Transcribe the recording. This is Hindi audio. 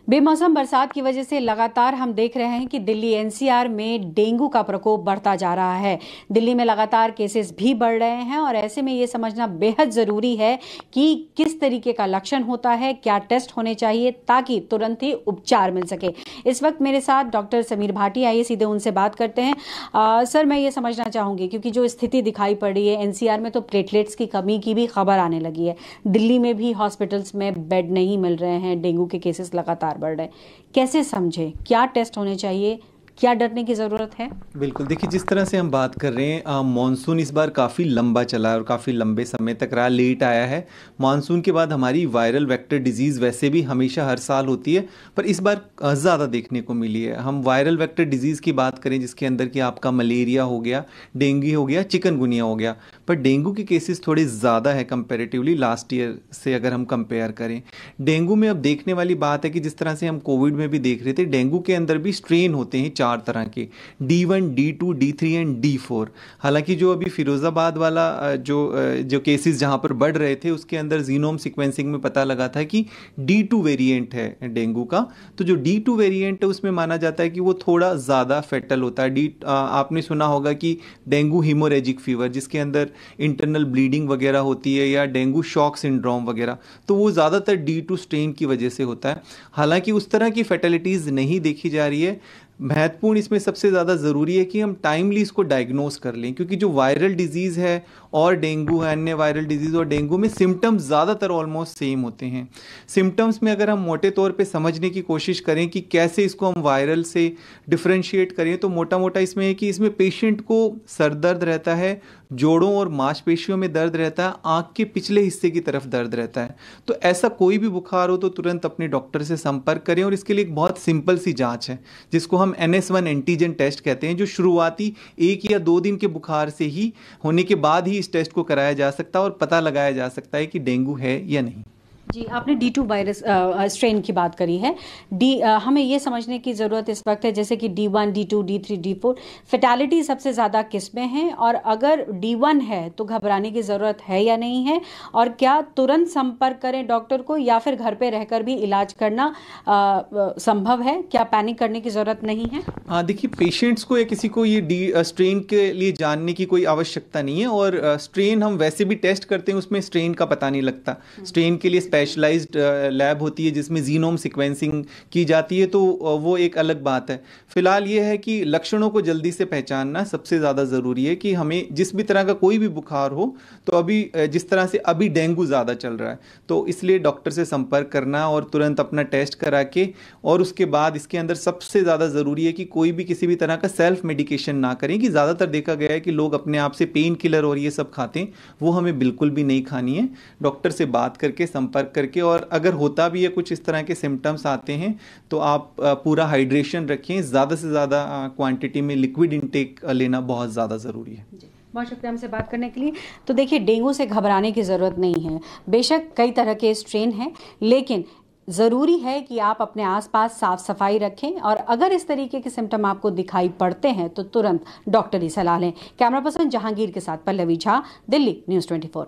बेमौसम बरसात की वजह से लगातार हम देख रहे हैं कि दिल्ली एनसीआर में डेंगू का प्रकोप बढ़ता जा रहा है। दिल्ली में लगातार केसेस भी बढ़ रहे हैं और ऐसे में ये समझना बेहद ज़रूरी है कि किस तरीके का लक्षण होता है, क्या टेस्ट होने चाहिए ताकि तुरंत ही उपचार मिल सके। इस वक्त मेरे साथ डॉक्टर समीर भाटी, आइए सीधे उनसे बात करते हैं। सर, मैं ये समझना चाहूँगी क्योंकि जो स्थिति दिखाई पड़ रही है एनसीआर में, तो प्लेटलेट्स की कमी की भी खबर आने लगी है। दिल्ली में भी हॉस्पिटल्स में बेड नहीं मिल रहे हैं, डेंगू के केसेस लगातार बढ़ रहे हैं। कैसे समझे, क्या टेस्ट होने चाहिए, क्या डरने की ज़रूरत है? बिल्कुल, देखिए जिस तरह से हम बात कर रहे हैं, मानसून इस बार काफ़ी लंबा चला है और काफ़ी लंबे समय तक रहा, लेट आया है। मानसून के बाद हमारी वायरल वेक्टर डिजीज़ वैसे भी हमेशा हर साल होती है, पर इस बार ज़्यादा देखने को मिली है। हम वायरल वेक्टर डिजीज़ की बात करें जिसके अंदर कि आपका मलेरिया हो गया, डेंगू हो गया, चिकनगुनिया हो गया, पर डेंगू के केसेस थोड़े ज़्यादा है कंपेरेटिवली लास्ट ईयर से अगर हम कंपेयर करें। डेंगू में अब देखने वाली बात है कि जिस तरह से हम कोविड में भी देख रहे थे, डेंगू के अंदर भी स्ट्रेन होते हैं 4 तरह के, D1, D2, D3 and D4। हालांकि जो अभी फिरोज़ाबाद वाला जो केसेस जहां पर बढ़ रहे थे उसके अंदर जीनोम सीक्वेंसिंग में पता लगा था कि D2 वेरिएंट है डेंगू का। तो जो D2 वेरिएंट है उसमें माना जाता है कि वो थोड़ा ज़्यादा फेटल होता है। आपने सुना होगा कि डेंगू हीमोरेजिक फीवर जिसके अंदर इंटरनल ब्लीडिंग वगैरह होती है, या डेंगू शॉक सिंड्रोम वगैरह, तो वो ज़्यादातर D2 स्ट्रेन की वजह से होता है। हालांकि उस तरह की फैटेलिटीज़ नहीं देखी जा रही है। महत्वपूर्ण इसमें सबसे ज़्यादा ज़रूरी है कि हम टाइमली इसको डायग्नोस कर लें, क्योंकि जो वायरल डिजीज़ है और डेंगू है, अन्य वायरल डिजीज़ और डेंगू में सिम्टम्स ज़्यादातर ऑलमोस्ट सेम होते हैं। सिम्टम्स में अगर हम मोटे तौर पे समझने की कोशिश करें कि कैसे इसको हम वायरल से डिफ्रेंशिएट करें, तो मोटा मोटा इसमें है कि इसमें पेशेंट को सर दर्द रहता है, जोड़ों और मांसपेशियों में दर्द रहता है, आँख के पिछले हिस्से की तरफ दर्द रहता है। तो ऐसा कोई भी बुखार हो तो तुरंत अपने डॉक्टर से संपर्क करें, और इसके लिए एक बहुत सिंपल सी जाँच है जिसको हम NS1 एंटीजन टेस्ट कहते हैं, जो शुरुआती 1 या 2 दिन के बुखार से ही होने के बाद ही इस टेस्ट को कराया जा सकता है और पता लगाया जा सकता है कि डेंगू है या नहीं। जी, आपने D2 वायरस स्ट्रेन की बात करी है। हमें ये समझने की ज़रूरत इस वक्त है जैसे कि D1, D2, D3, D4 fatality सबसे ज़्यादा किस में है, और अगर D1 है तो घबराने की ज़रूरत है या नहीं है, और क्या तुरंत संपर्क करें डॉक्टर को या फिर घर पे रहकर भी इलाज करना संभव है? क्या पैनिक करने की ज़रूरत नहीं है? हाँ, देखिए पेशेंट्स को या किसी को ये स्ट्रेन के लिए जानने की कोई आवश्यकता नहीं है, और स्ट्रेन हम वैसे भी टेस्ट करते हैं, उसमें स्ट्रेन का पता नहीं लगता। स्ट्रेन के लिए स्पेशलाइज्ड लैब होती है जिसमें जीनोम सीक्वेंसिंग की जाती है, तो वो एक अलग बात है। फिलहाल ये है कि लक्षणों को जल्दी से पहचानना सबसे ज़्यादा ज़रूरी है कि हमें जिस भी तरह का कोई भी बुखार हो, तो अभी जिस तरह से अभी डेंगू ज़्यादा चल रहा है, तो इसलिए डॉक्टर से संपर्क करना और तुरंत अपना टेस्ट करा के, और उसके बाद इसके अंदर सबसे ज़्यादा ज़रूरी है कि कोई भी किसी भी तरह का सेल्फ मेडिकेशन ना करें। कि ज़्यादातर देखा गया है कि लोग अपने आप से पेन किलर और ये सब खाते हैं, वो हमें बिल्कुल भी नहीं खानी है। डॉक्टर से बात करके, संपर्क करके, और अगर होता भी है कुछ इस तरह के सिम्टम्स आते हैं तो आप पूरा हाइड्रेशन रखें, ज़्यादा से ज़्यादा क्वांटिटी में लिक्विड इंटेक लेना बहुत ज़्यादा ज़रूरी है। बहुत शुक्रिया हमसे बात करने के लिए। तो देखिए, डेंगू से घबराने की ज़रूरत नहीं है। बेशक कई तरह के स्ट्रेन हैं, लेकिन ज़रूरी है कि आप अपने आसपास साफ सफाई रखें, और अगर इस तरीके के सिम्टम आपको दिखाई पड़ते हैं तो तुरंत डॉक्टरी सलाह लें। कैमरा पर्सन जहांगीर के साथ पल्लवी झा, दिल्ली न्यूज़ 24।